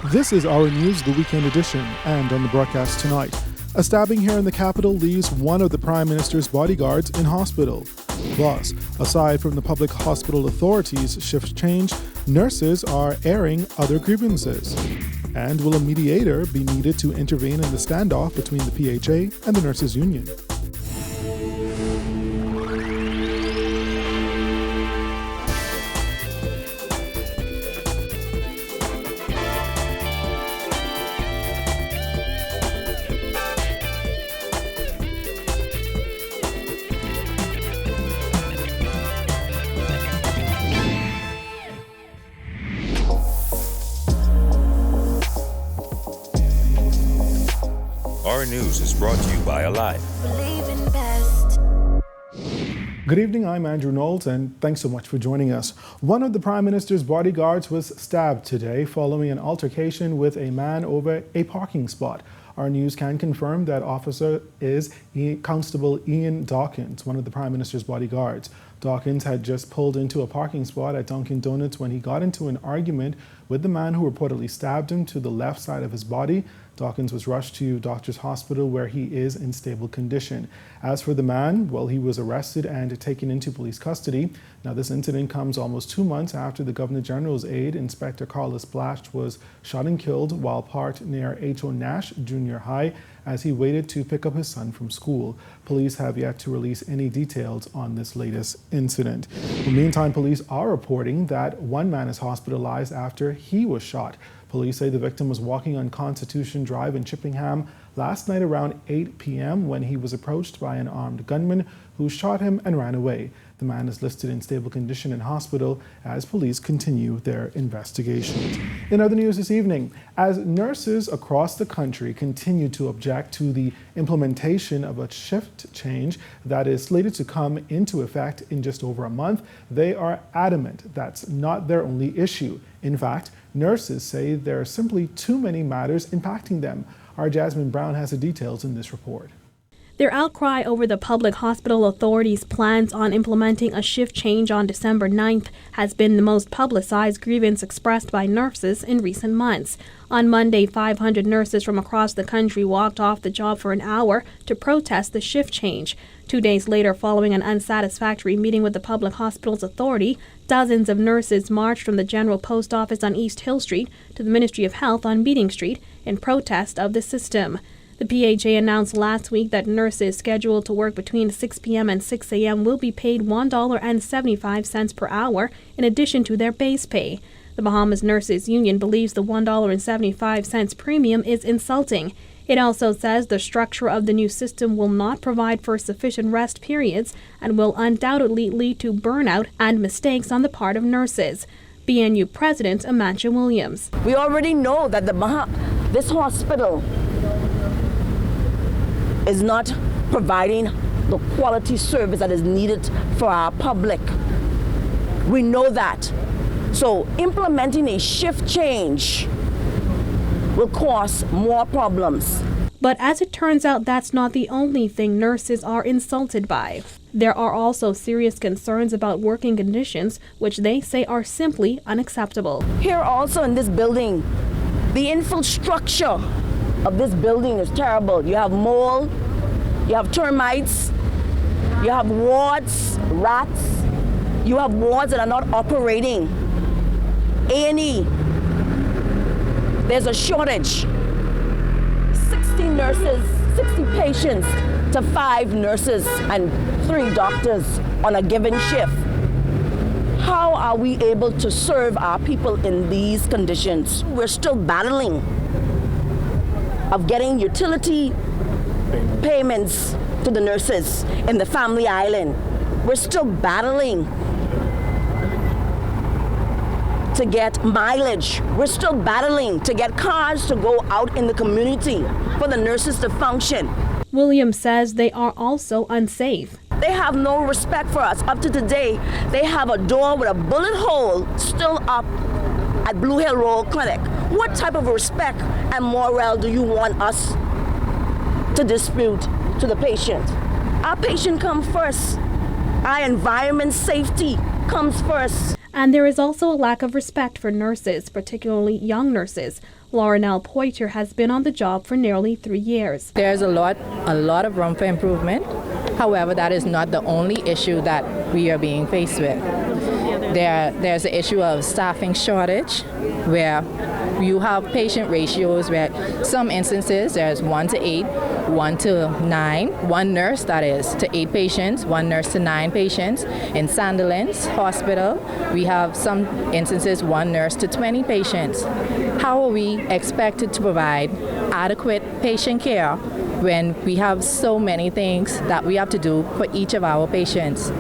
This is Our News, the weekend edition, and on the broadcast tonight, a stabbing here in the capital leaves one of the Prime Minister's bodyguards in hospital. Plus, aside from the public hospital authorities' shift change, nurses are airing other grievances. And will a mediator be needed to intervene in the standoff between the PHA and the nurses' union? Our News is brought to you by Alive. Good evening, I'm Andrew Knowles, and thanks so much for joining us. One of the Prime Minister's bodyguards was stabbed today following an altercation with a man over a parking spot. Our news can confirm that officer is Constable Ian Dawkins, one of the Prime Minister's bodyguards. Dawkins had just pulled into a parking spot at Dunkin' Donuts when he got into an argument with the man who reportedly stabbed him to the left side of his body. Dawkins was rushed to Doctors Hospital where he is in stable condition. As for the man, well, he was arrested and taken into police custody. Now, this incident comes almost 2 months after the Governor General's aide, Inspector Carlos Blash, was shot and killed while parked near H.O. Nash Junior High as he waited to pick up his son from school. Police have yet to release any details on this latest incident. In the meantime, police are reporting that one man is hospitalized after he was shot. Police say the victim was walking on Constitution Drive in Chippingham last night around 8 p.m. when he was approached by an armed gunman who shot him and ran away. The man is listed in stable condition in hospital as police continue their investigations. In other news this evening, as nurses across the country continue to object to the implementation of a shift change that is slated to come into effect in just over a month, they are adamant that's not their only issue. In fact, nurses say there are simply too many matters impacting them. Our Jasmine Brown has the details in this report. Their outcry over the Public Hospital Authority's plans on implementing a shift change on December 9th has been the most publicized grievance expressed by nurses in recent months. On Monday, 500 nurses from across the country walked off the job for an hour to protest the shift change. 2 days later, following an unsatisfactory meeting with the Public Hospitals Authority, dozens of nurses marched from the General Post Office on East Hill Street to the Ministry of Health on Meeting Street in protest of the system. The PHA announced last week that nurses scheduled to work between 6 p.m. and 6 a.m. will be paid $1.75 per hour in addition to their base pay. The Bahamas Nurses Union believes the $1.75 premium is insulting. It also says the structure of the new system will not provide for sufficient rest periods and will undoubtedly lead to burnout and mistakes on the part of nurses. BNU President Amantia Williams. We already know that this hospital is not providing the quality service that is needed for our public. We know that. So implementing a shift change will cause more problems. But as it turns out, that's not the only thing nurses are insulted by. There are also serious concerns about working conditions, which they say are simply unacceptable. Here also in this building, the infrastructure of this building is terrible. You have mold, you have termites, you have wards, rats, you have wards that are not operating. A&E, there's a shortage. 60 nurses, 60 patients to 5 nurses and 3 doctors on a given shift. How are we able to serve our people in these conditions? We're still battling of getting utility payments to the nurses in the Family Island. We're still battling to get mileage. We're still battling to get cars to go out in the community for the nurses to function. Williams says they are also unsafe. They have no respect for us. Up to today, they have a door with a bullet hole still up at Blue Hill Road Clinic. What type of respect and morale do you want us to dispute to the patient? Our patient comes first. Our environment safety comes first. And there is also a lack of respect for nurses, particularly young nurses. Laurenelle Poiter has been on the job for nearly 3 years. There's a lot of room for improvement. However, that is not the only issue that we are being faced with. There's the issue of staffing shortage, where you have patient ratios where some instances there's 1 to 8, 1 to 9, one nurse that is to 8 patients, one nurse to 9 patients. In Sandilands Hospital, we have some instances 1 nurse to 20 patients. How are we expected to provide adequate patient care when we have so many things that we have to do for each of our patients?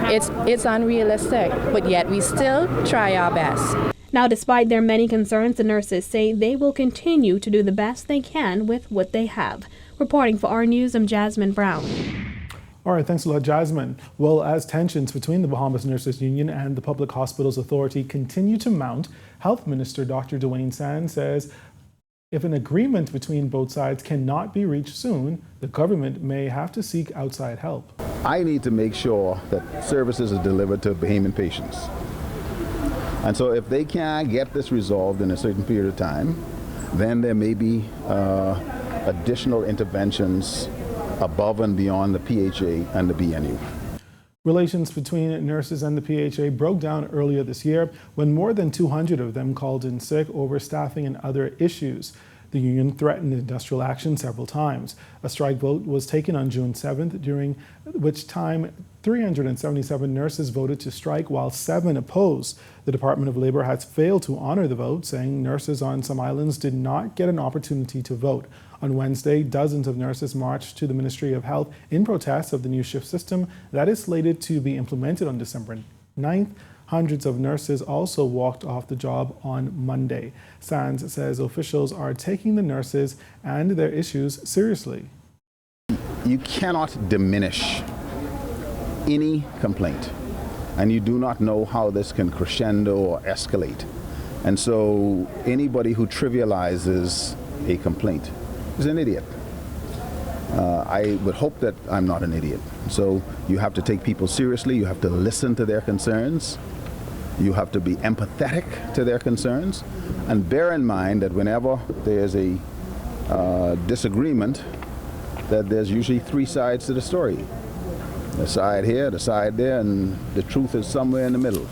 It's unrealistic, but yet we still try our best. Now, despite their many concerns, the nurses say they will continue to do the best they can with what they have. Reporting for our News, I'm Jasmine Brown. All right, thanks a lot, Jasmine. Well, as tensions between the Bahamas Nurses Union and the Public Hospitals Authority continue to mount, Health Minister Dr. Dwayne Sands says if an agreement between both sides cannot be reached soon, the government may have to seek outside help. I need to make sure that services are delivered to Bahamian patients. And so if they can't get this resolved in a certain period of time, then there may be additional interventions above and beyond the PHA and the BNU. Relations between nurses and the PHA broke down earlier this year when more than 200 of them called in sick over staffing and other issues. The union threatened industrial action several times. A strike vote was taken on June 7th, during which time 377 nurses voted to strike while 7 opposed. The Department of Labor has failed to honor the vote, saying nurses on some islands did not get an opportunity to vote. On Wednesday, dozens of nurses marched to the Ministry of Health in protest of the new shift system that is slated to be implemented on December 9th. Hundreds of nurses also walked off the job on Monday. Sands says officials are taking the nurses and their issues seriously. You cannot diminish any complaint, and you do not know how this can crescendo or escalate. And so anybody who trivializes a complaint is an idiot. I would hope that I'm not an idiot. So you have to take people seriously, you have to listen to their concerns, you have to be empathetic to their concerns, and bear in mind that whenever there's a disagreement, that there's usually 3 sides to the story. The side here, the side there, and the truth is somewhere in the middle.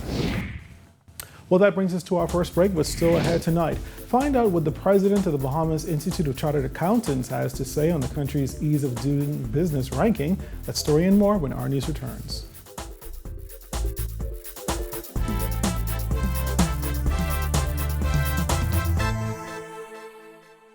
Well, that brings us to our first break, but still ahead tonight. Find out what the president of the Bahamas Institute of Chartered Accountants has to say on the country's ease of doing business ranking. That story and more when our news returns.